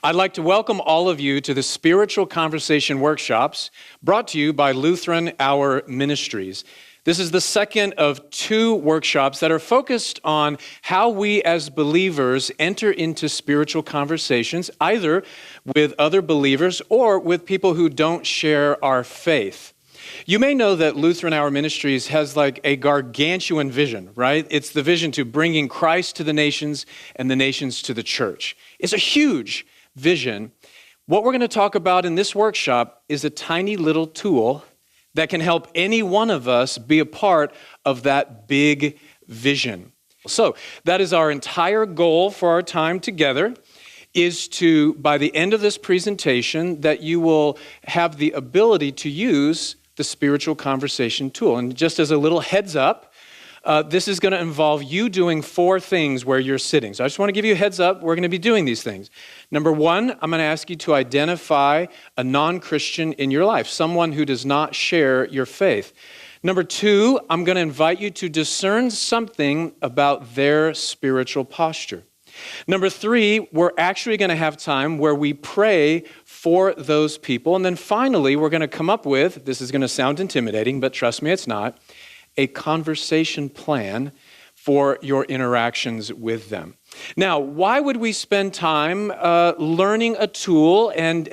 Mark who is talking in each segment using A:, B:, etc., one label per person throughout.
A: I'd like to welcome all of you to the Spiritual Conversation Workshops brought to you by Lutheran Hour Ministries. This is the second of two workshops that are focused on how we as believers enter into spiritual conversations, either with other believers or with people who don't share our faith. You may know that Lutheran Hour Ministries has like a gargantuan vision, right? It's the vision to bringing Christ to the nations and the nations to the church. It's a huge vision. What we're going to talk about in this workshop is a tiny little tool that can help any one of us be a part of that big vision. So that is our entire goal for our time together, is to, by the end of this presentation, that you will have the ability to use the spiritual conversation tool. And just as a little heads up, this is going to involve you doing 4 things where you're sitting. So I just want to give you a heads up. We're going to be doing these things. Number 1, I'm going to ask you to identify a non-Christian in your life, someone who does not share your faith. Number 2, I'm going to invite you to discern something about their spiritual posture. Number 3, we're actually going to have time where we pray for those people. And then finally, we're going to come up with, this is going to sound intimidating, but trust me, it's not, a conversation plan for your interactions with them. Now, why would we spend time learning a tool and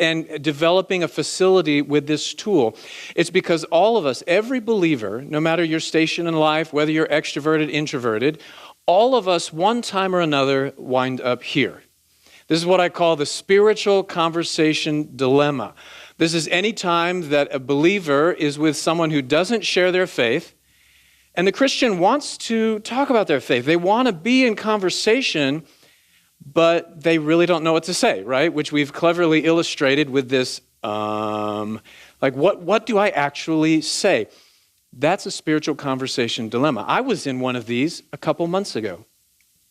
A: developing a facility with this tool? It's because all of us, every believer, no matter your station in life, whether you're extroverted, introverted, all of us, one time or another, wind up here. This is what I call the spiritual conversation dilemma. This is any time that a believer is with someone who doesn't share their faith, and the Christian wants to talk about their faith. They want to be in conversation, but they really don't know what to say, right? Which we've cleverly illustrated with this, what do I actually say? That's a spiritual conversation dilemma. I was in one of these a couple months ago.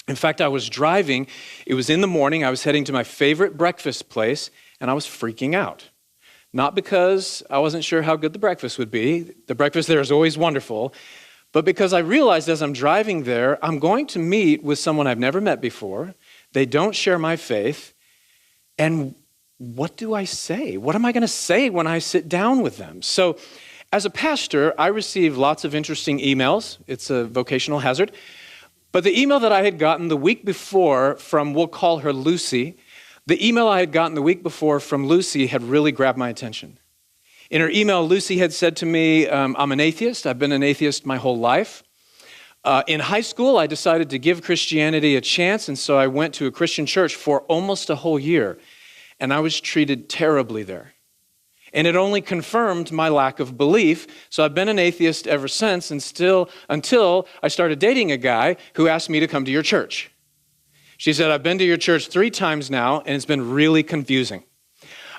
A: In fact, I was driving. It was in the morning. I was heading to my favorite breakfast place, and I was freaking out. Not because I wasn't sure how good the breakfast would be. The breakfast there is always wonderful. But because I realized as I'm driving there, I'm going to meet with someone I've never met before. They don't share my faith. And what do I say? What am I going to say when I sit down with them? So as a pastor, I receive lots of interesting emails. It's a vocational hazard. But the email that I had gotten the week before from, we'll call her Lucy, the email I had gotten the week before from Lucy had really grabbed my attention. In her email, Lucy had said to me, I'm an atheist. I've been an atheist my whole life. In high school, I decided to give Christianity a chance, and so I went to a Christian church for almost a whole year, and I was treated terribly there. And it only confirmed my lack of belief, so I've been an atheist ever since, and still until I started dating a guy who asked me to come to your church. She said, I've been to your church 3 times now, and it's been really confusing.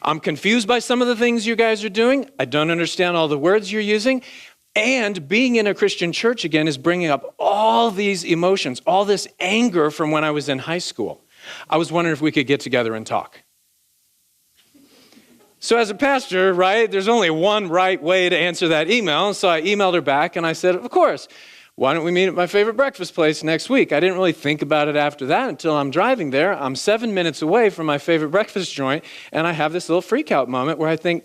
A: I'm confused by some of the things you guys are doing. I don't understand all the words you're using. And being in a Christian church again is bringing up all these emotions, all this anger from when I was in high school. I was wondering if we could get together and talk. So as a pastor, right, there's only one right way to answer that email. So I emailed her back and I said, of course, why don't we meet at my favorite breakfast place next week? I didn't really think about it after that until I'm driving there. I'm 7 minutes away from my favorite breakfast joint, and I have this little freak out moment where I think,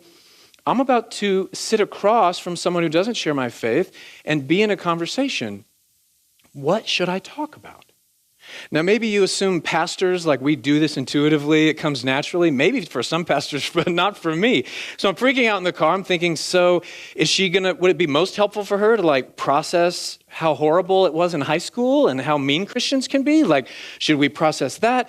A: I'm about to sit across from someone who doesn't share my faith and be in a conversation. What should I talk about? Now, maybe you assume pastors, like we do this intuitively, it comes naturally. Maybe for some pastors, but not for me. So I'm freaking out in the car. I'm thinking, so would it be most helpful for her to like process how horrible it was in high school and how mean Christians can be? Like, should we process that?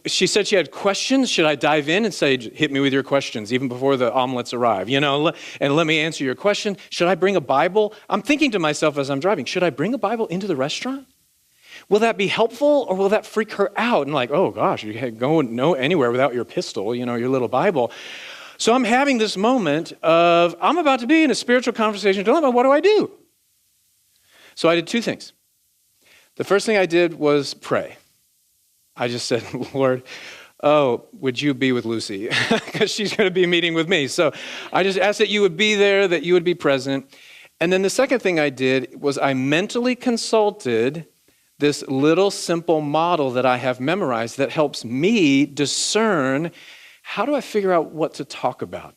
A: She said she had questions. Should I dive in and say, hit me with your questions, even before the omelets arrive, and let me answer your question? Should I bring a Bible? I'm thinking to myself as I'm driving, should I bring a Bible into the restaurant? Will that be helpful or will that freak her out? And like, oh gosh, you can't go anywhere without your pistol, your little Bible. So I'm having this moment of, I'm about to be in a spiritual conversation dilemma. What do I do? So I did 2 things. The first thing I did was pray. I just said, Lord, would you be with Lucy? Because she's going to be meeting with me. So I just asked that you would be there, that you would be present. And then the second thing I did was I mentally consulted this little simple model that I have memorized that helps me discern how do I figure out what to talk about.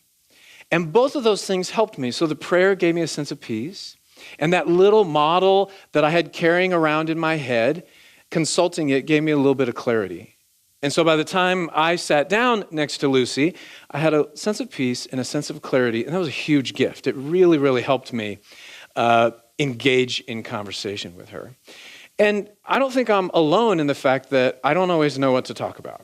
A: And both of those things helped me. So the prayer gave me a sense of peace. And that little model that I had carrying around in my head, consulting it, gave me a little bit of clarity. And so by the time I sat down next to Lucy, I had a sense of peace and a sense of clarity. And that was a huge gift. It really, really helped me engage in conversation with her. And I don't think I'm alone in the fact that I don't always know what to talk about.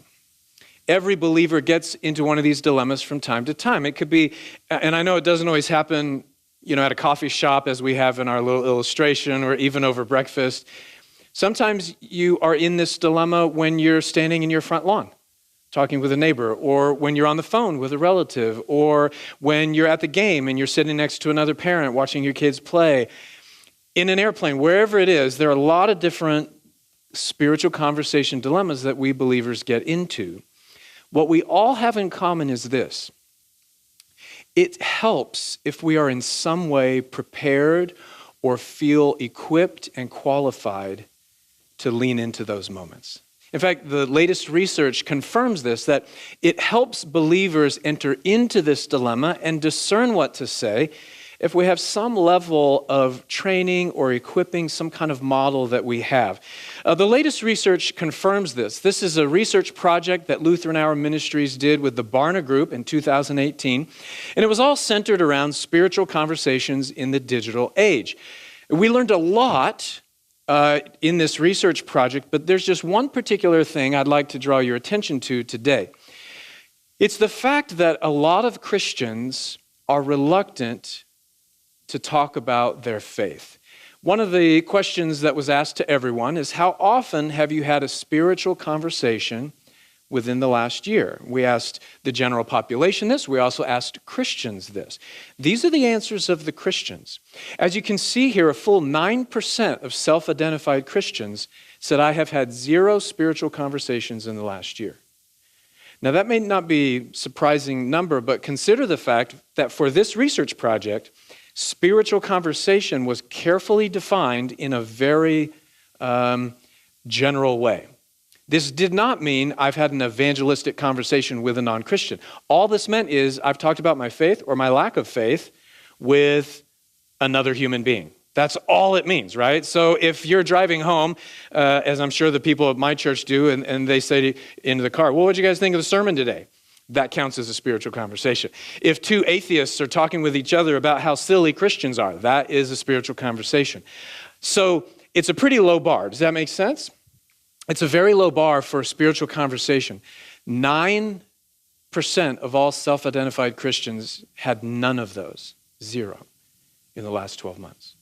A: Every believer gets into one of these dilemmas from time to time. It could be, and I know it doesn't always happen, at a coffee shop as we have in our little illustration or even over breakfast. Sometimes you are in this dilemma when you're standing in your front lawn, talking with a neighbor, or when you're on the phone with a relative, or when you're at the game and you're sitting next to another parent watching your kids play. In an airplane, wherever it is, there are a lot of different spiritual conversation dilemmas that we believers get into. What we all have in common is this. It helps if we are in some way prepared or feel equipped and qualified to lean into those moments. In fact, the latest research confirms this, that it helps believers enter into this dilemma and discern what to say if we have some level of training or equipping, some kind of model that we have. The latest research confirms this. This is a research project that Lutheran Hour Ministries did with the Barna Group in 2018, and it was all centered around spiritual conversations in the digital age. We learned a lot in this research project, but there's just one particular thing I'd like to draw your attention to today. It's the fact that a lot of Christians are reluctant to talk about their faith. One of the questions that was asked to everyone is, how often have you had a spiritual conversation within the last year? We asked the general population this. We also asked Christians this. These are the answers of the Christians. As you can see here, a full 9% of self-identified Christians said, I have had 0 spiritual conversations in the last year. Now, that may not be a surprising number, but consider the fact that for this research project, spiritual conversation was carefully defined in a very general way. This did not mean I've had an evangelistic conversation with a non-Christian. All this meant is I've talked about my faith or my lack of faith with another human being. That's all it means, right? So if you're driving home, as I'm sure the people at my church do, and they say into the car, well, what did you guys think of the sermon today? That counts as a spiritual conversation. If 2 atheists are talking with each other about how silly Christians are, that is a spiritual conversation. So it's a pretty low bar. Does that make sense? It's a very low bar for a spiritual conversation. 9% of all self-identified Christians had none of those, 0, in the last 12 months.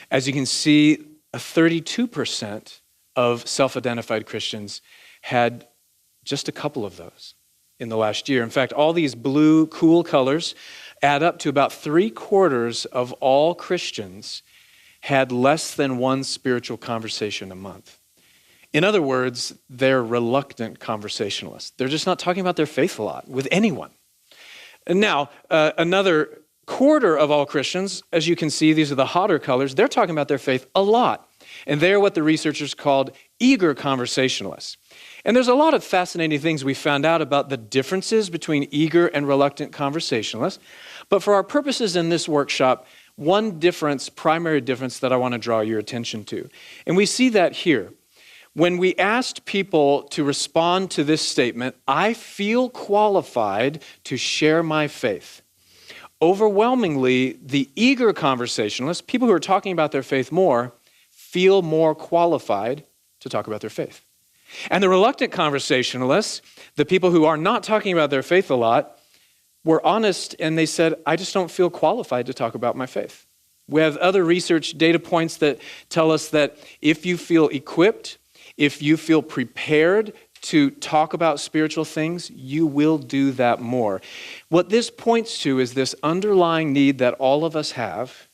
A: As you can see, 32% of self-identified Christians had just a couple of those in the last year. In fact, all these blue, cool colors add up to about 3/4 of all Christians had less than 1 spiritual conversation a month. In other words, they're reluctant conversationalists. They're just not talking about their faith a lot with anyone. And now, another 1/4 of all Christians, as you can see, these are the hotter colors, they're talking about their faith a lot. And they're what the researchers called eager conversationalists. And there's a lot of fascinating things we found out about the differences between eager and reluctant conversationalists. But for our purposes in this workshop, one difference, primary difference that I want to draw your attention to. And we see that here. When we asked people to respond to this statement, I feel qualified to share my faith. Overwhelmingly, the eager conversationalists, people who are talking about their faith more, feel more qualified to talk about their faith. And the reluctant conversationalists, the people who are not talking about their faith a lot, were honest and they said, I just don't feel qualified to talk about my faith. We have other research data points that tell us that if you feel equipped, if you feel prepared to talk about spiritual things, you will do that more. What this points to is this underlying need that all of us have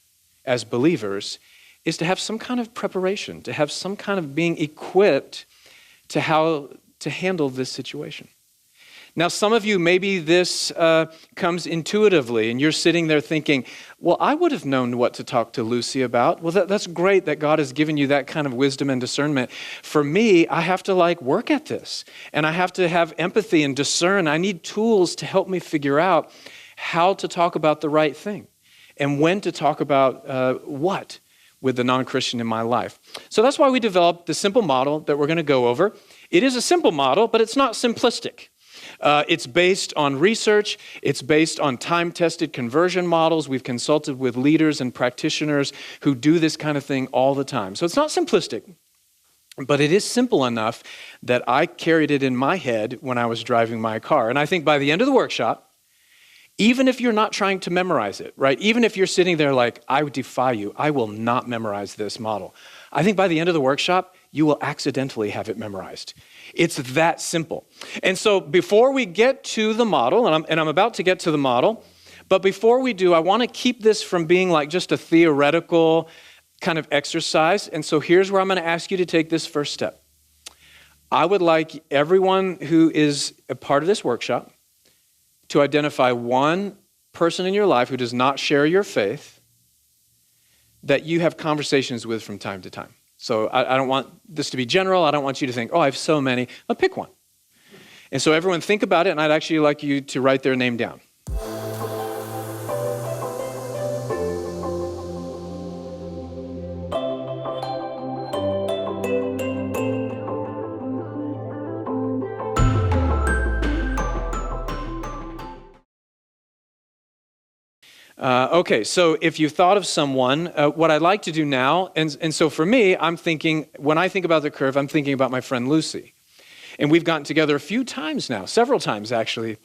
A: as believers is to have some kind of preparation, to have some kind of being equipped to how to handle this situation. Now, some of you, maybe this comes intuitively, and you're sitting there thinking, well, I would have known what to talk to Lucy about. Well, that's great that God has given you that kind of wisdom and discernment. For me, I have to work at this, and I have to have empathy and discern. I need tools to help me figure out how to talk about the right thing and when to talk about what with the non-Christian in my life. So that's why we developed the simple model that we're going to go over. It is a simple model, but it's not simplistic. It's based on research. It's based on time-tested conversion models. We've consulted with leaders and practitioners who do this kind of thing all the time. So it's not simplistic, but it is simple enough that I carried it in my head when I was driving my car. And I think by the end of the workshop, even if you're not trying to memorize it, right? Even if you're sitting there like, I defy you, I will not memorize this model. I think by the end of the workshop, you will accidentally have it memorized. It's that simple. And so before we get to the model, and I'm about to get to the model, but before we do, I want to keep this from being like just a theoretical kind of exercise. And so here's where I'm going to ask you to take this first step. I would like everyone who is a part of this workshop to identify one person in your life who does not share your faith that you have conversations with from time to time. So I don't want this to be general. I don't want you to think, oh, I have so many. I'll pick one. And so everyone think about it, and I'd actually like you to write their name down. Okay, so if you thought of someone, what I'd like to do now, and so for me, I'm thinking, when I think about the curve, I'm thinking about my friend Lucy. And we've gotten together a few times now, several times actually,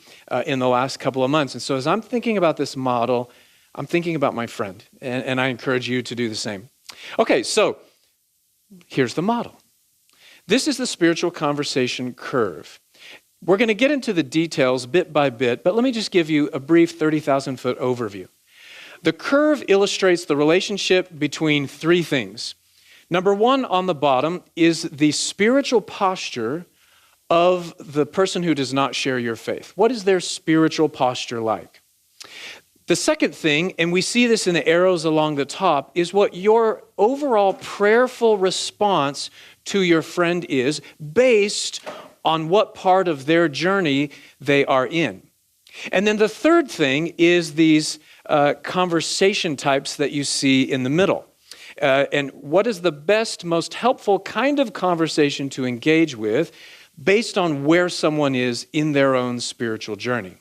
A: in the last couple of months. And so as I'm thinking about this model, I'm thinking about my friend, and I encourage you to do the same. Okay, so here's the model. This is the spiritual conversation curve. We're going to get into the details bit by bit, but let me just give you a brief 30,000-foot overview. The curve illustrates the relationship between three things. Number one on the bottom is the spiritual posture of the person who does not share your faith. What is their spiritual posture like? The second thing, and we see this in the arrows along the top, is what your overall prayerful response to your friend is based on what part of their journey they are in. And then the third thing is these conversation types that you see in the middle. And what is the best, most helpful kind of conversation to engage with based on where someone is in their own spiritual journey?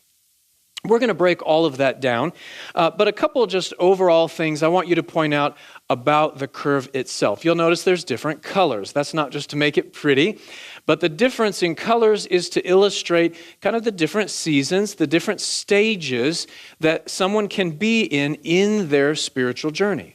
A: We're going to break all of that down, but a couple of just overall things I want you to point out about the curve itself. You'll notice there's different colors. That's not just to make it pretty, but the difference in colors is to illustrate kind of the different seasons, the different stages that someone can be in their spiritual journey.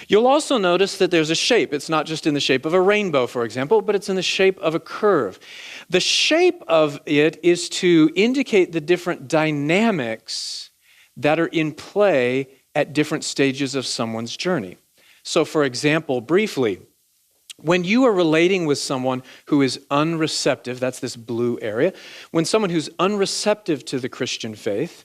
A: You'll also notice that there's a shape. It's not just in the shape of a rainbow, for example, but it's in the shape of a curve. The shape of it is to indicate the different dynamics that are in play at different stages of someone's journey. So, for example, briefly, when you are relating with someone who is unreceptive, that's this blue area, when someone who's unreceptive to the Christian faith,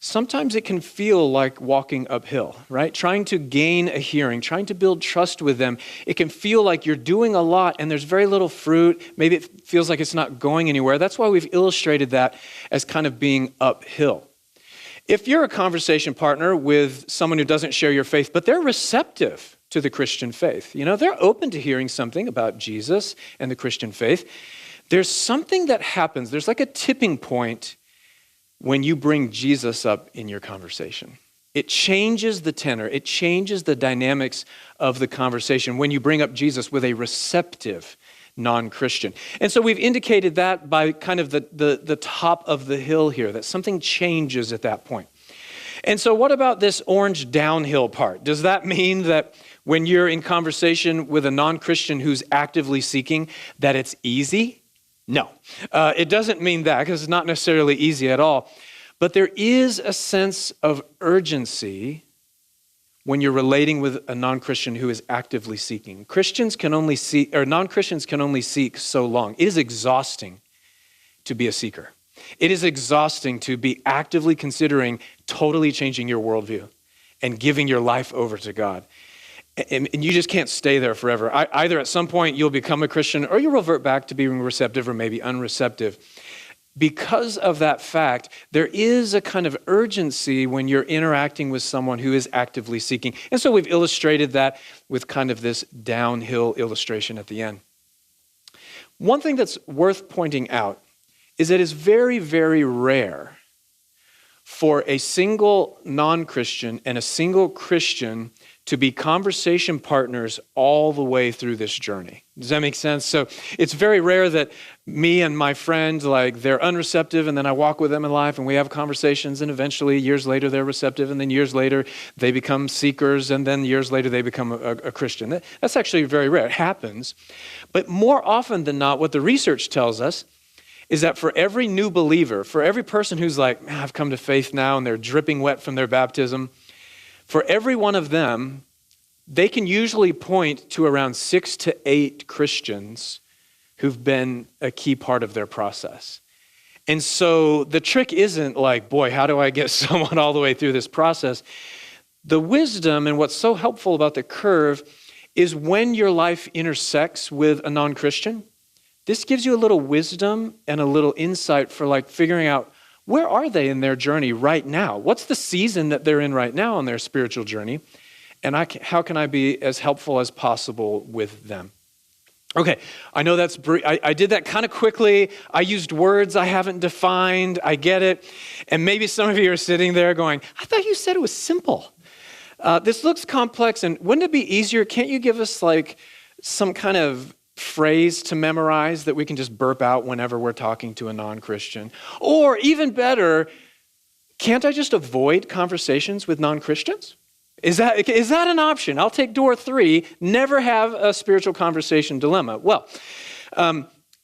A: sometimes it can feel like walking uphill, right? Trying to gain a hearing, trying to build trust with them. It can feel like you're doing a lot and there's very little fruit. Maybe it feels like it's not going anywhere. That's why we've illustrated that as kind of being uphill. If you're a conversation partner with someone who doesn't share your faith, but they're receptive to the Christian faith, they're open to hearing something about Jesus and the Christian faith, there's something that happens. There's like a tipping point when you bring Jesus up in your conversation. It changes the tenor. It changes the dynamics of the conversation when you bring up Jesus with a receptive non-Christian. And so we've indicated that by kind of the top of the hill here, that something changes at that point. And so what about this orange downhill part? Does that mean that when you're in conversation with a non-Christian who's actively seeking, that it's easy? No, it doesn't mean that, because it's not necessarily easy at all. But there is a sense of urgency when you're relating with a non-Christian who is actively seeking. Christians can only seek, or non-Christians can only seek so long. It is exhausting to be a seeker. It is exhausting to be actively considering totally changing your worldview and giving your life over to God. And you just can't stay there forever. Either at some point you'll become a Christian or you'll revert back to being receptive or maybe unreceptive. Because of that fact, there is a kind of urgency when you're interacting with someone who is actively seeking. And so we've illustrated that with kind of this downhill illustration at the end. One thing that's worth pointing out is that it's very, very rare for a single non-Christian and a single Christian to be conversation partners all the way through this journey. Does that make sense? So it's very rare that me and my friend, like they're unreceptive and then I walk with them in life and we have conversations and eventually years later they're receptive and then years later they become seekers and then years later they become a Christian. That's actually very rare. It happens. But more often than not, what the research tells us is that for every new believer, for every person who's like, man, I've come to faith now and they're dripping wet from their baptism, for every one of them, they can usually point to around 6 to 8 Christians who've been a key part of their process. And so the trick isn't like, boy, how do I get someone all the way through this process? The wisdom and what's so helpful about the curve is when your life intersects with a non-Christian, this gives you a little wisdom and a little insight for like figuring out where are they in their journey right now? What's the season that they're in right now on their spiritual journey? And how can I be as helpful as possible with them? Okay, I know that's I did that kind of quickly. I used words I haven't defined. I get it. And maybe some of you are sitting there going, I thought you said it was simple. This looks complex, and wouldn't it be easier? Can't you give us like some kind of phrase to memorize that we can just burp out whenever we're talking to a non-Christian? Or even better, can't I just avoid conversations with non-Christians? Is that an option? I'll take door 3, never have a spiritual conversation dilemma. Well,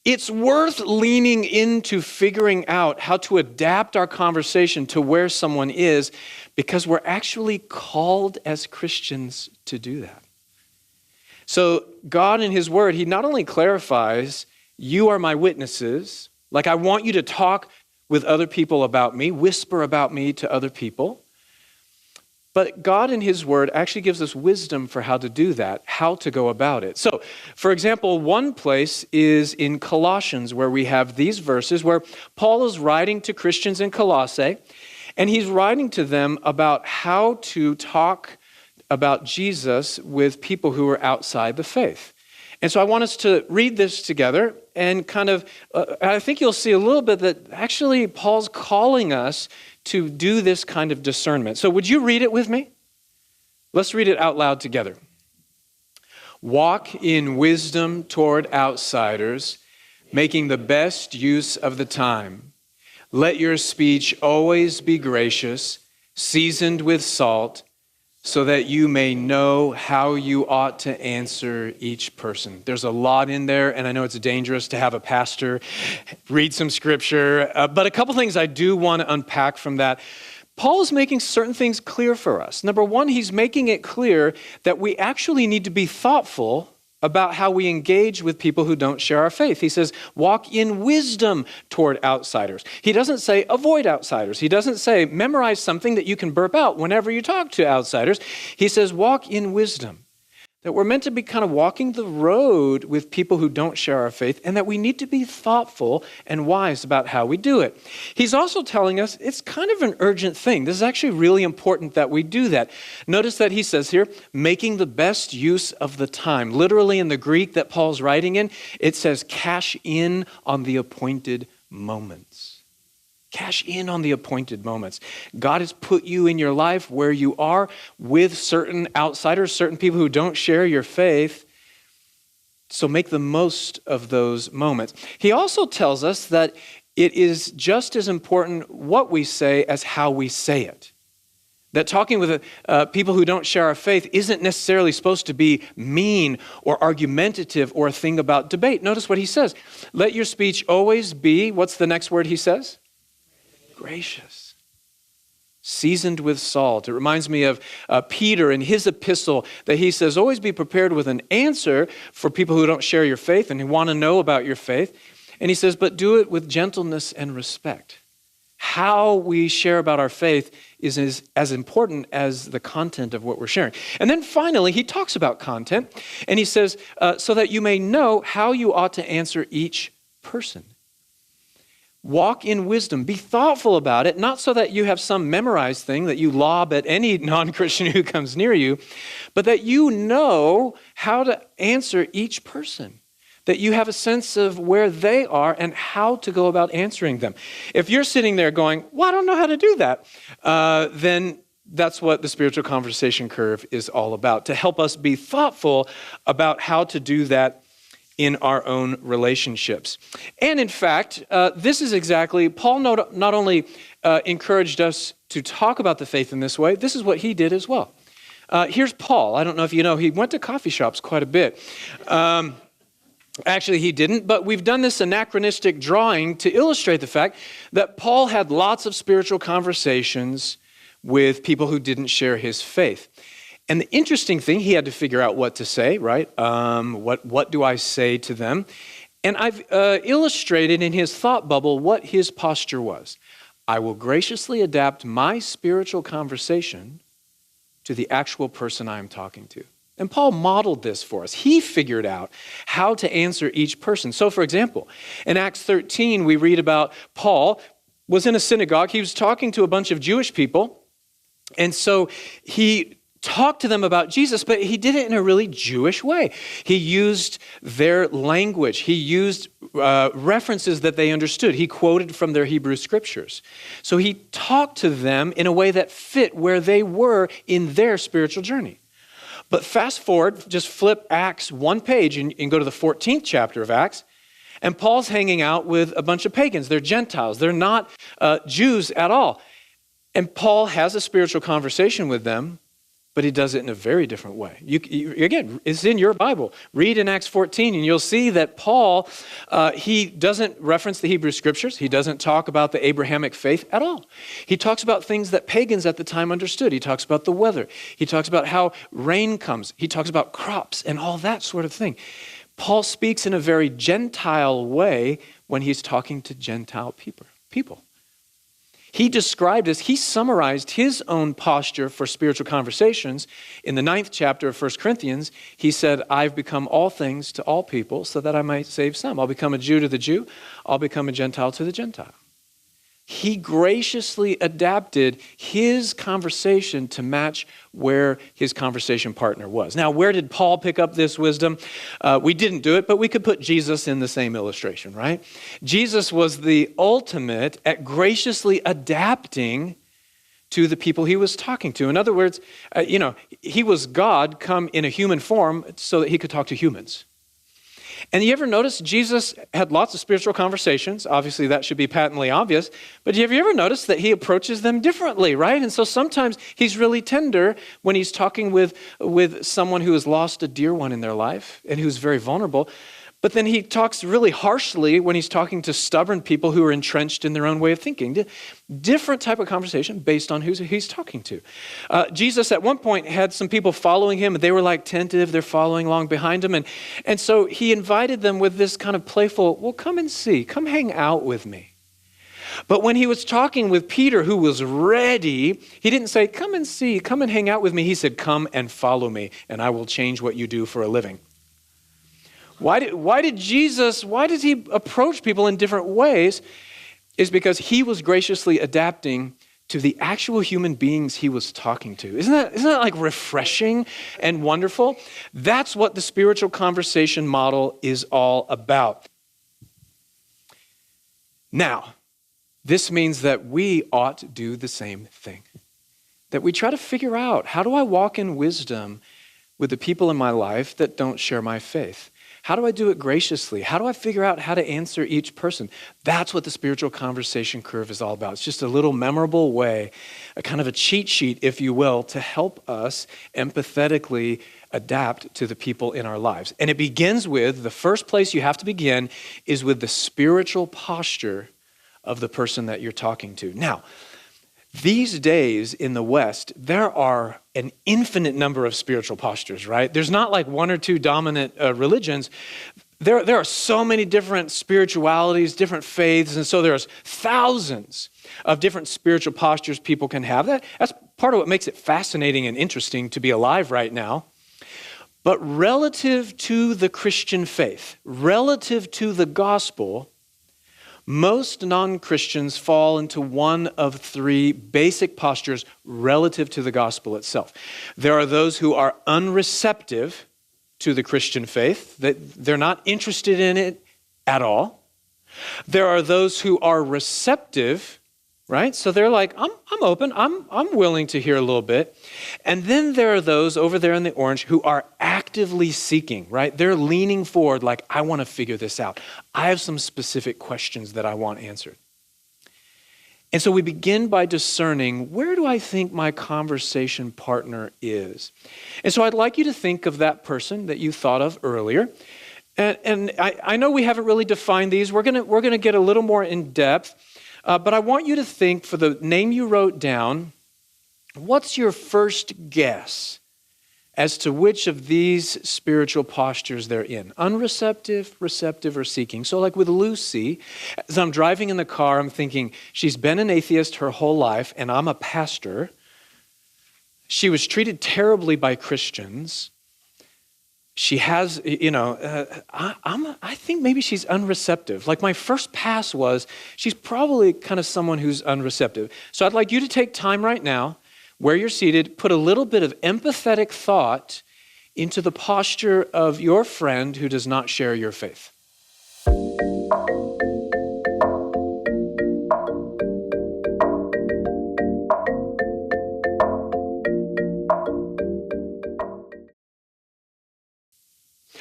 A: it's worth leaning into figuring out how to adapt our conversation to where someone is, because we're actually called as Christians to do that. So God in his word, he not only clarifies, you are my witnesses, like I want you to talk with other people about me, whisper about me to other people. But God in his word actually gives us wisdom for how to do that, how to go about it. So, for example, one place is in Colossians where we have these verses where Paul is writing to Christians in Colossae, and he's writing to them about how to talk about Jesus with people who are outside the faith. And so I want us to read this together and kind of, I think you'll see a little bit that actually Paul's calling us to do this kind of discernment. So would you read it with me? Let's read it out loud together. Walk in wisdom toward outsiders, making the best use of the time. Let your speech always be gracious, seasoned with salt, so that you may know how you ought to answer each person. There's a lot in there, and I know it's dangerous to have a pastor read some scripture, but a couple things I do want to unpack from that. Paul is making certain things clear for us. Number one, he's making it clear that we actually need to be thoughtful about how we engage with people who don't share our faith. He says, walk in wisdom toward outsiders. He doesn't say avoid outsiders. He doesn't say memorize something that you can burp out whenever you talk to outsiders. He says, walk in wisdom. That we're meant to be kind of walking the road with people who don't share our faith, and that we need to be thoughtful and wise about how we do it. He's also telling us it's kind of an urgent thing. This is actually really important that we do that. Notice that he says here, making the best use of the time. Literally in the Greek that Paul's writing in, it says cash in on the appointed moments. Cash in on the appointed moments. God has put you in your life where you are with certain outsiders, certain people who don't share your faith. So make the most of those moments. He also tells us that it is just as important what we say as how we say it. That talking with people who don't share our faith isn't necessarily supposed to be mean or argumentative or a thing about debate. Notice what he says. Let your speech always be, what's the next word he says? Gracious, seasoned with salt. It reminds me of Peter in his epistle that he says, always be prepared with an answer for people who don't share your faith and who want to know about your faith. And he says, but do it with gentleness and respect. How we share about our faith is as important as the content of what we're sharing. And then finally, he talks about content, and he says, so that you may know how you ought to answer each person. Walk in wisdom. Be thoughtful about it, not so that you have some memorized thing that you lob at any non-Christian who comes near you, but that you know how to answer each person, that you have a sense of where they are and how to go about answering them. If you're sitting there going, well, I don't know how to do that, then that's what the spiritual conversation curve is all about, to help us be thoughtful about how to do that in our own relationships. And in fact, this is exactly, Paul not only encouraged us to talk about the faith in this way, this is what he did as well. Here's Paul. I don't know if you know, he went to coffee shops quite a bit. Actually, he didn't, but we've done this anachronistic drawing to illustrate the fact that Paul had lots of spiritual conversations with people who didn't share his faith. And the interesting thing, he had to figure out what to say, right? What do I say to them? And I've illustrated in his thought bubble what his posture was. I will graciously adapt my spiritual conversation to the actual person I'm talking to. And Paul modeled this for us. He figured out how to answer each person. So for example, in Acts 13, we read about Paul was in a synagogue. He was talking to a bunch of Jewish people. And so he talked to them about Jesus, but he did it in a really Jewish way. He used their language. He used references that they understood. He quoted from their Hebrew scriptures. So he talked to them in a way that fit where they were in their spiritual journey. But fast forward, just flip Acts one page and go to the 14th chapter of Acts, and Paul's hanging out with a bunch of pagans. They're Gentiles. They're not Jews at all. And Paul has a spiritual conversation with them, but he does it in a very different way. Again, it's in your Bible. Read in Acts 14, and you'll see that Paul, he doesn't reference the Hebrew scriptures. He doesn't talk about the Abrahamic faith at all. He talks about things that pagans at the time understood. He talks about the weather. He talks about how rain comes. He talks about crops and all that sort of thing. Paul speaks in a very Gentile way when he's talking to Gentile people. He summarized his own posture for spiritual conversations in the 9th chapter of 1 Corinthians. He said, I've become all things to all people so that I might save some. I'll become a Jew to the Jew. I'll become a Gentile to the Gentile. He graciously adapted his conversation to match where his conversation partner was. Now, where did Paul pick up this wisdom? We didn't do it, but we could put Jesus in the same illustration, right? Jesus was the ultimate at graciously adapting to the people he was talking to. In other words, he was God come in a human form so that he could talk to humans. And you ever notice Jesus had lots of spiritual conversations? Obviously, that should be patently obvious. But have you ever noticed that he approaches them differently, right? And so sometimes he's really tender when he's talking with someone who has lost a dear one in their life and who's very vulnerable. But then he talks really harshly when he's talking to stubborn people who are entrenched in their own way of thinking. Different type of conversation based on who he's talking to. Jesus at one point had some people following him. They were like tentative. They're following along behind him. And so he invited them with this kind of playful, well, come and see. Come hang out with me. But when he was talking with Peter, who was ready, he didn't say, come and see, come and hang out with me. He said, come and follow me, and I will change what you do for a living. Why did he approach people in different ways? Is because he was graciously adapting to the actual human beings he was talking to. Isn't that like refreshing and wonderful? That's what the spiritual conversation model is all about. Now, this means that we ought to do the same thing. That we try to figure out, how do I walk in wisdom with the people in my life that don't share my faith? How do I do it graciously? How do I figure out how to answer each person? That's what the spiritual conversation curve is all about. It's just a little memorable way, a kind of a cheat sheet, if you will, to help us empathetically adapt to the people in our lives. And it begins with, the first place you have to begin is with the spiritual posture of the person that you're talking to. Now, these days in the West, there are an infinite number of spiritual postures, right? There's not like one or two dominant religions. There are so many different spiritualities, different faiths, and so there's thousands of different spiritual postures people can have. That's part of what makes it fascinating and interesting to be alive right now. But relative to the Christian faith, relative to the gospel, most non-Christians fall into one of three basic postures relative to the gospel itself. There are those who are unreceptive to the Christian faith, that they're not interested in it at all. There are those who are receptive, right? So they're like, I'm open, I'm willing to hear a little bit. And then there are those over there in the orange who are actively seeking, right? They're leaning forward like, I want to figure this out. I have some specific questions that I want answered. And so we begin by discerning, where do I think my conversation partner is? And so I'd like you to think of that person that you thought of earlier. And I know we haven't really defined these. We're gonna get a little more in depth. But I want you to think, for the name you wrote down, what's your first guess as to which of these spiritual postures they're in? Unreceptive, receptive, or seeking. So like with Lucy, as I'm driving in the car, I'm thinking, she's been an atheist her whole life, and I'm a pastor. She was treated terribly by Christians. She has, I think maybe she's unreceptive. Like my first pass was, she's probably kind of someone who's unreceptive. So I'd like you to take time right now, where you're seated, put a little bit of empathetic thought into the posture of your friend who does not share your faith.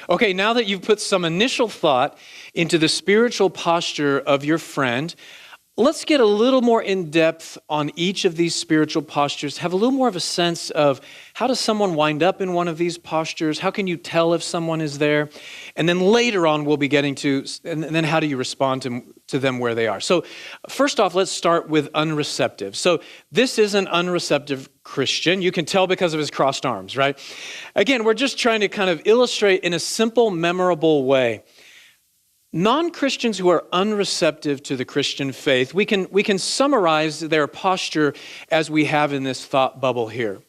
A: Okay, now that you've put some initial thought into the spiritual posture of your friend, let's get a little more in depth on each of these spiritual postures, have a little more of a sense of how does someone wind up in one of these postures? How can you tell if someone is there? And then later on, we'll be getting to, and then how do you respond to them where they are? So first off, let's start with unreceptive. So this is an unreceptive Christian. You can tell because of his crossed arms, right? Again, we're just trying to kind of illustrate in a simple, memorable way. Non-Christians who are unreceptive to the Christian faith, we can summarize their posture as we have in this thought bubble here.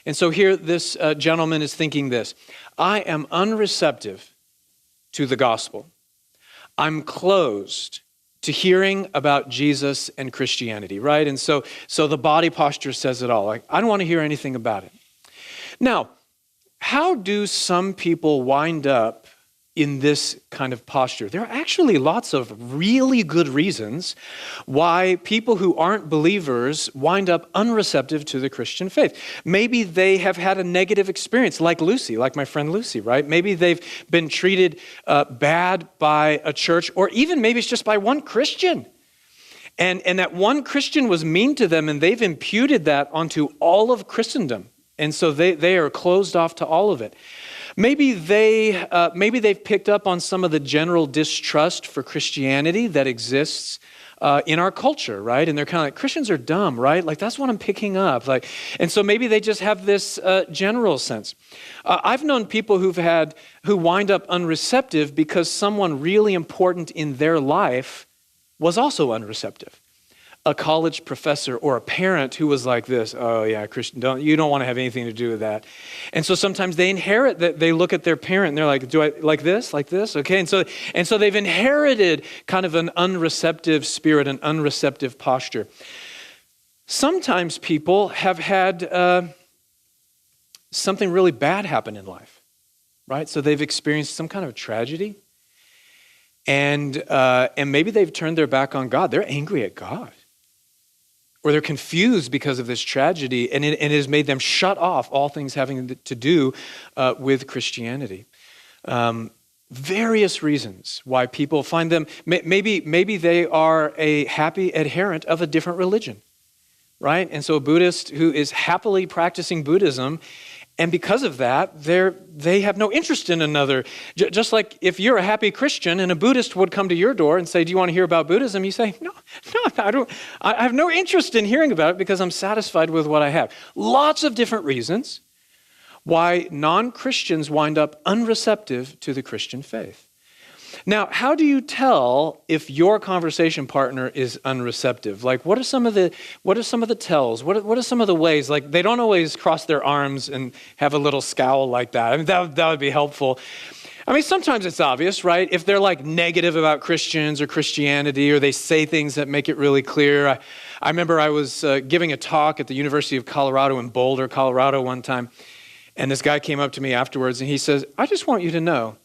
A: And so here this gentleman is thinking this: I am unreceptive to the gospel. I'm closed to hearing about Jesus and Christianity, right? And so the body posture says it all. Like, I don't want to hear anything about it. Now, how do some people wind up in this kind of posture? There are actually lots of really good reasons why people who aren't believers wind up unreceptive to the Christian faith. Maybe they have had a negative experience, like Lucy, like my friend Lucy, right? Maybe they've been treated bad by a church, or even maybe it's just by one Christian. And that one Christian was mean to them, and they've imputed that onto all of Christendom. And so they are closed off to all of it. Maybe they've picked up on some of the general distrust for Christianity that exists in our culture, right? And they're kind of like, Christians are dumb, right? Like, that's what I'm picking up. And so maybe they just have this general sense. I've known people who wind up unreceptive because someone really important in their life was also unreceptive. A college professor or a parent who was like this: oh yeah, Christian, you don't want to have anything to do with that. And so sometimes they inherit that. They look at their parent and they're like, do I like this? Okay. And so they've inherited kind of an unreceptive spirit, an unreceptive posture. Sometimes people have had something really bad happen in life, right? So they've experienced some kind of tragedy, and maybe they've turned their back on God. They're angry at God. Or they're confused because of this tragedy, and it has made them shut off all things having to do with Christianity. Various reasons why people find them, maybe they are a happy adherent of a different religion, right? And so a Buddhist who is happily practicing Buddhism, and because of that, they have no interest in another. Just like if you're a happy Christian and a Buddhist would come to your door and say, do you want to hear about Buddhism? You say, no, I don't. I have no interest in hearing about it because I'm satisfied with what I have. Lots of different reasons why non-Christians wind up unreceptive to the Christian faith. Now, how do you tell if your conversation partner is unreceptive? Like, what are some of the tells? What are some of the ways? Like, they don't always cross their arms and have a little scowl like that. I mean, that would be helpful. I mean, sometimes it's obvious, right? If they're like negative about Christians or Christianity, or they say things that make it really clear. I remember I was giving a talk at the University of Colorado in Boulder, Colorado one time, and this guy came up to me afterwards and he says, "I just want you to know,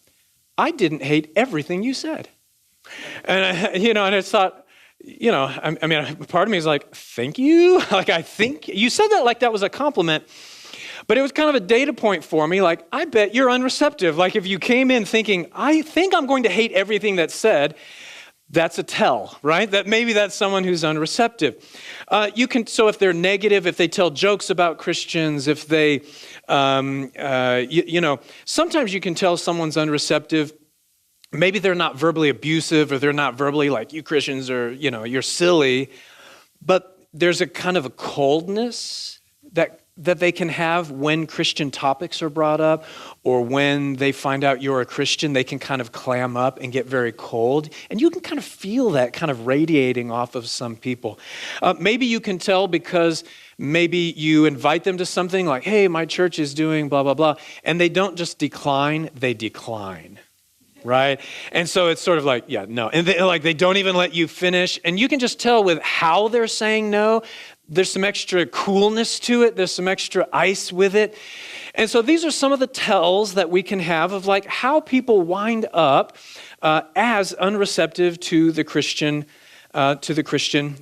A: I didn't hate everything you said." And, and I thought, I mean, part of me is like, thank you. Like, I think you said that like that was a compliment, but it was kind of a data point for me. Like, I bet you're unreceptive. Like, if you came in thinking, I think I'm going to hate everything that's said, that's a tell, right? That maybe that's someone who's unreceptive. So if they're negative, if they tell jokes about Christians, if they, sometimes you can tell someone's unreceptive. Maybe they're not verbally abusive, or they're not verbally like, you Christians are, you're silly, but there's a kind of a coldness that they can have when Christian topics are brought up, or when they find out you're a Christian, they can kind of clam up and get very cold. And you can kind of feel that kind of radiating off of some people. Maybe you can tell because maybe you invite them to something like, hey, my church is doing blah, blah, blah. And they don't just decline, they decline. Right? And so it's sort of like, yeah, no. And they don't even let you finish. And you can just tell with how they're saying no, there's some extra coolness to it. There's some extra ice with it. And so these are some of the tells that we can have of like how people wind up as unreceptive to the Christian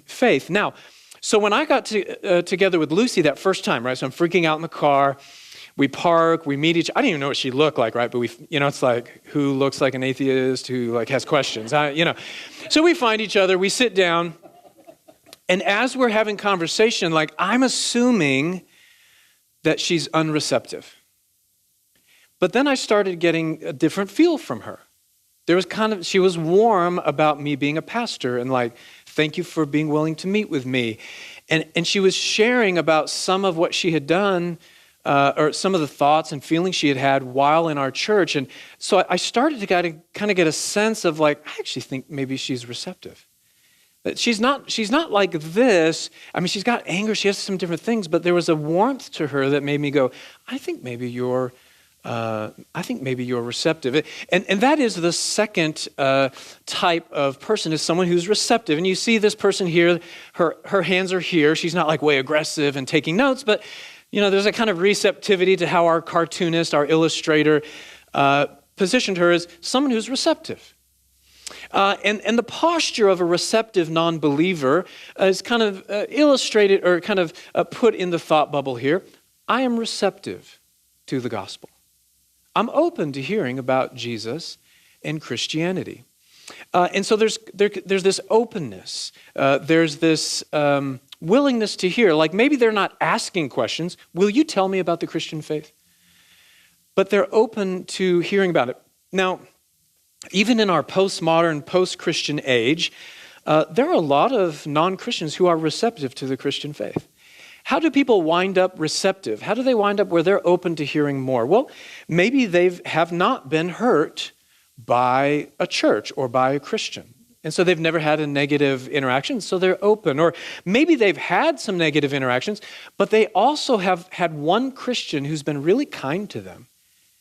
A: faith. Now, so when I got together with Lucy that first time, right? So I'm freaking out in the car. We park, we meet I didn't even know what she looked like, right? But it's like, who looks like an atheist, who like has questions, So we find each other, we sit down, and as we're having conversation, like I'm assuming that she's unreceptive. But then I started getting a different feel from her. She was warm about me being a pastor and like, thank you for being willing to meet with me. And she was sharing about some of what she had done, or some of the thoughts and feelings she had while in our church. And so I started to kind of get a sense of like, I actually think maybe she's receptive. That she's not like this. I mean, she's got anger, she has some different things, but there was a warmth to her that made me go, I think maybe you're receptive. And that is the second type of person, is someone who's receptive. And you see this person here, her hands are here. She's not like way aggressive and taking notes, but there's a kind of receptivity to how our cartoonist, our illustrator, positioned her as someone who's receptive. And the posture of a receptive non-believer is kind of illustrated or kind of put in the thought bubble here. I am receptive to the gospel. I'm open to hearing about Jesus and Christianity. And so there's this openness. There's this willingness to hear. Like maybe they're not asking questions. Will you tell me about the Christian faith? But they're open to hearing about it. Now, even in our postmodern, post-Christian age, there are a lot of non-Christians who are receptive to the Christian faith. How do people wind up receptive? How do they wind up where they're open to hearing more? Well, maybe they have not been hurt by a church or by a Christian. And so they've never had a negative interaction, so they're open. Or maybe they've had some negative interactions, but they also have had one Christian who's been really kind to them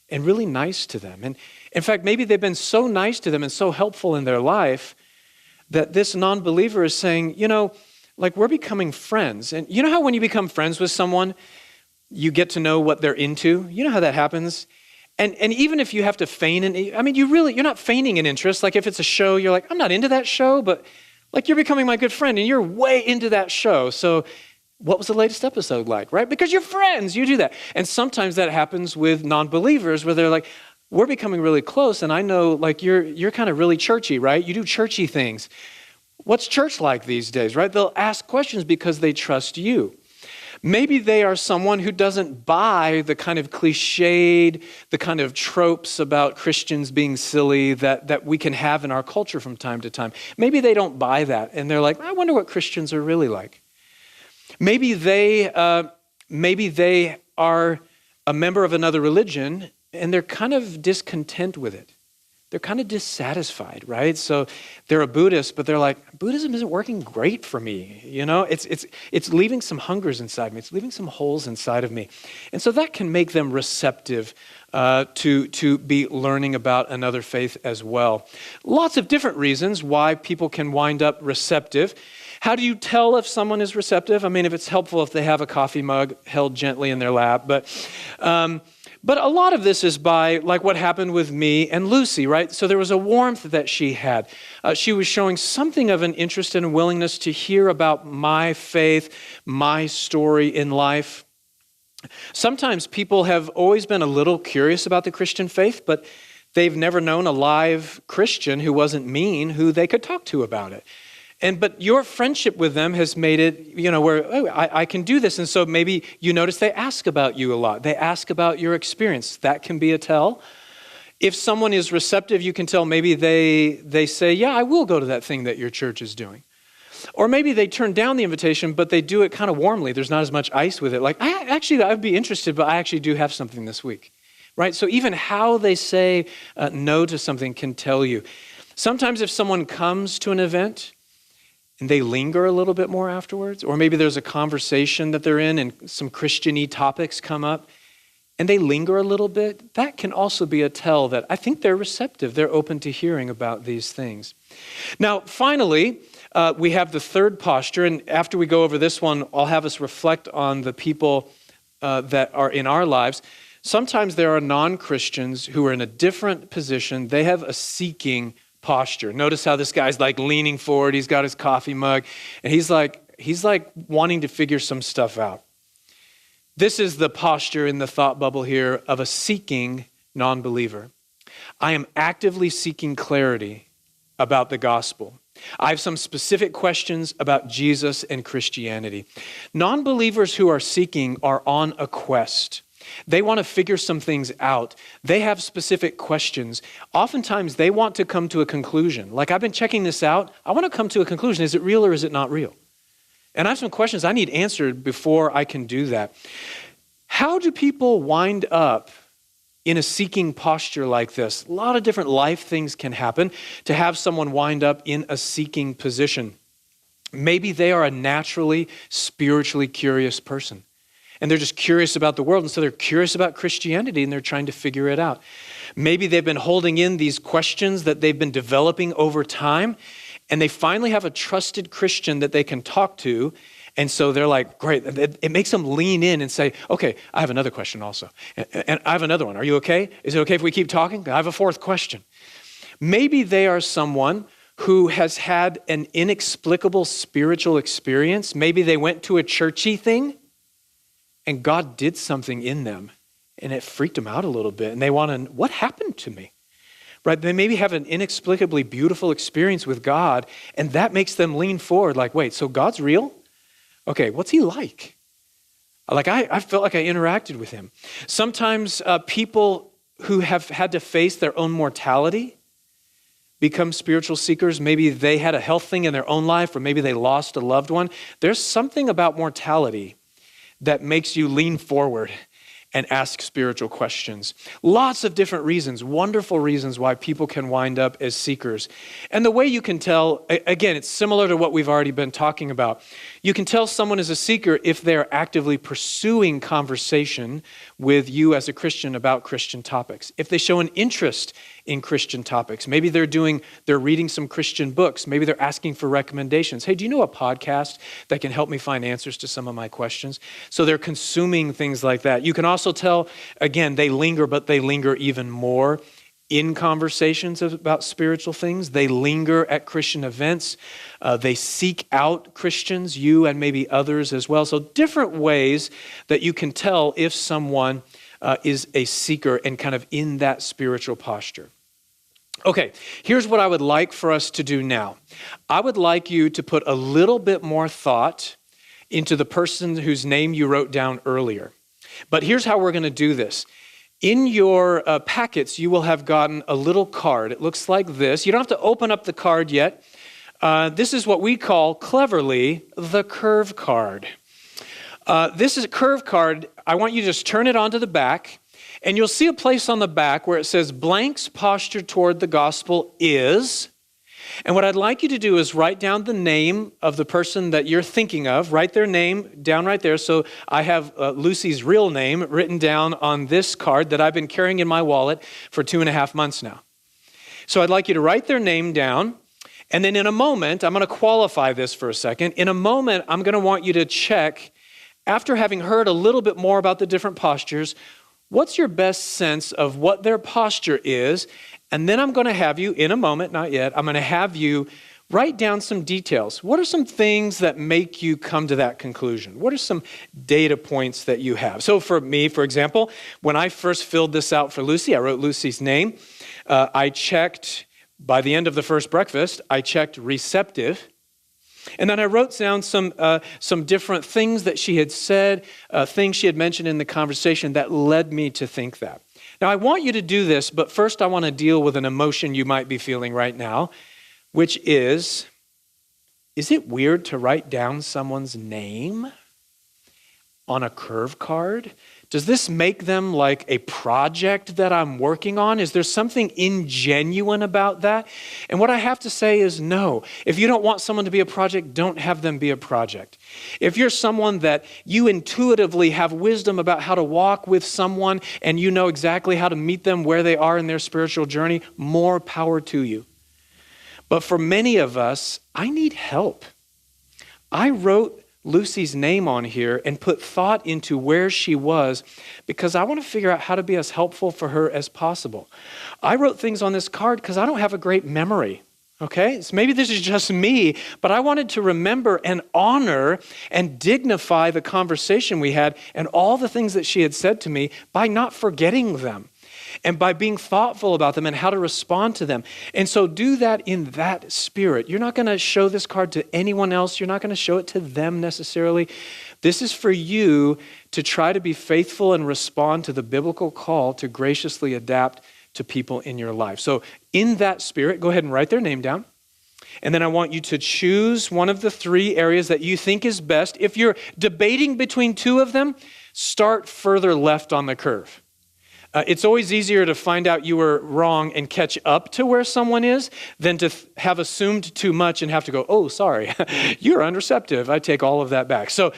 A: and really nice to them. And in fact, maybe they've been so nice to them and so helpful in their life that this non-believer is saying, like we're becoming friends. And you know how when you become friends with someone, you get to know what they're into? You know how that happens? And even if you have to feign you're not feigning an interest. Like if it's a show, you're like, I'm not into that show, but like you're becoming my good friend and you're way into that show. So what was the latest episode like, right? Because you're friends, you do that. And sometimes that happens with non-believers where they're like, we're becoming really close and I know like you're kind of really churchy, right? You do churchy things. What's church like these days, right? They'll ask questions because they trust you. Maybe they are someone who doesn't buy the kind of cliched, the kind of tropes about Christians being silly that we can have in our culture from time to time. Maybe they don't buy that and they're like, I wonder what Christians are really like. Maybe they are a member of another religion and they're kind of discontent with it. they're kind of dissatisfied, right? So they're a Buddhist, but they're like, Buddhism isn't working great for me. It's leaving some hungers inside me. It's leaving some holes inside of me. And so that can make them receptive to be learning about another faith as well. Lots of different reasons why people can wind up receptive. How do you tell if someone is receptive? I mean, if it's helpful if they have a coffee mug held gently in their lap, but a lot of this is by like what happened with me and Lucy, right? So there was a warmth that she had. She was showing something of an interest and a willingness to hear about my faith, my story in life. Sometimes people have always been a little curious about the Christian faith, but they've never known a live Christian who wasn't mean, who they could talk to about it. But your friendship with them has made it, where I can do this. And so maybe you notice they ask about you a lot. They ask about your experience. That can be a tell. If someone is receptive, you can tell maybe they say, yeah, I will go to that thing that your church is doing. Or maybe they turn down the invitation, but they do it kind of warmly. There's not as much ice with it. Like, I'd be interested, but I actually do have something this week, right? So even how they say no to something can tell you. Sometimes if someone comes to an event, and they linger a little bit more afterwards, or maybe there's a conversation that they're in and some Christian-y topics come up, and they linger a little bit, that can also be a tell that I think they're receptive. They're open to hearing about these things. Now, finally, we have the third posture, and after we go over this one, I'll have us reflect on the people that are in our lives. Sometimes there are non-Christians who are in a different position. They have a seeking posture. Notice how this guy's like leaning forward. He's got his coffee mug, and he's like wanting to figure some stuff out. This is the posture in the thought bubble here of a seeking non-believer. I am actively seeking clarity about the gospel. I have some specific questions about Jesus and Christianity. Non-believers who are seeking are on a quest. They want to figure some things out. They have specific questions. Oftentimes, they want to come to a conclusion. Like, I've been checking this out. I want to come to a conclusion. Is it real or is it not real? And I have some questions I need answered before I can do that. How do people wind up in a seeking posture like this? A lot of different life things can happen to have someone wind up in a seeking position. Maybe they are a naturally, spiritually curious person. And they're just curious about the world, and so they're curious about Christianity, and they're trying to figure it out. Maybe they've been holding in these questions that they've been developing over time, and they finally have a trusted Christian that they can talk to, and so they're like, great. It makes them lean in and say, okay, I have another question also, and I have another one. Are you okay? Is it okay if we keep talking? I have a fourth question. Maybe they are someone who has had an inexplicable spiritual experience. Maybe they went to a churchy thing, and God did something in them, and it freaked them out a little bit. And they want to, what happened to me? Right? They maybe have an inexplicably beautiful experience with God, and that makes them lean forward like, wait, so God's real? Okay, what's he like? Like, I felt like I interacted with him. Sometimes people who have had to face their own mortality become spiritual seekers. Maybe they had a health thing in their own life, or maybe they lost a loved one. There's something about mortality that makes you lean forward and ask spiritual questions. Lots of different reasons, wonderful reasons why people can wind up as seekers. And the way you can tell, again, it's similar to what we've already been talking about. You can tell someone is a seeker if they're actively pursuing conversation with you as a Christian about Christian topics. If they show an interest in Christian topics, maybe they're reading some Christian books. Maybe they're asking for recommendations. Hey, do you know a podcast that can help me find answers to some of my questions? So they're consuming things like that. You can also tell, again, they linger, but they linger even more in conversations about spiritual things. They linger at Christian events. They seek out Christians, you and maybe others as well. So different ways that you can tell if someone is a seeker and kind of in that spiritual posture. Okay, here's what I would like for us to do now. I would like you to put a little bit more thought into the person whose name you wrote down earlier. But here's how we're going to do this. In your packets, you will have gotten a little card. It looks like this. You don't have to open up the card yet. This is what we call, cleverly, the curve card. This is a curve card. I want you to just turn it onto the back, And you'll see a place on the back where it says blank's posture toward the gospel is. And what I'd like you to do is write down the name of the person that you're thinking of. Write their name down right there. So I have Lucy's real name written down on this card that I've been carrying in my wallet for 2.5 months now. So I'd like you to write their name down. And then in a moment, I'm going to qualify this for a second. In a moment, I'm going to want you to check, after having heard a little bit more about the different postures, what's your best sense of what their posture is? And then I'm going to have you, in a moment, not yet, I'm going to have you write down some details. What are some things that make you come to that conclusion? What are some data points that you have? So for me, for example, when I first filled this out for Lucy, I wrote Lucy's name. I checked, by the end of the first breakfast, I checked receptive. And then I wrote down some different things that she had said, things she had mentioned in the conversation that led me to think that. Now, I want you to do this, but first I want to deal with an emotion you might be feeling right now, which is it weird to write down someone's name on a curve card? Does this make them like a project that I'm working on? Is there something ingenuine about that? And what I have to say is no. If you don't want someone to be a project, don't have them be a project. If you're someone that you intuitively have wisdom about how to walk with someone and you know exactly how to meet them where they are in their spiritual journey, more power to you. But for many of us, I need help. I wrote Lucy's name on here and put thought into where she was because I want to figure out how to be as helpful for her as possible. I wrote things on this card because I don't have a great memory, okay? So maybe this is just me, but I wanted to remember and honor and dignify the conversation we had and all the things that she had said to me by not forgetting them and by being thoughtful about them and how to respond to them. And so do that in that spirit. You're not going to show this card to anyone else. You're not going to show it to them necessarily. This is for you to try to be faithful and respond to the biblical call to graciously adapt to people in your life. So in that spirit, go ahead and write their name down. And then I want you to choose one of the 3 areas that you think is best. If you're debating between 2 of them, start further left on the curve. It's always easier to find out you were wrong and catch up to where someone is than to have assumed too much and have to go, oh, sorry, you're unreceptive. I take all of that back. So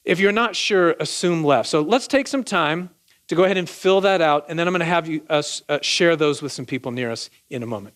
A: if you're not sure, assume left. So let's take some time to go ahead and fill that out, and then I'm going to have you share those with some people near us in a moment.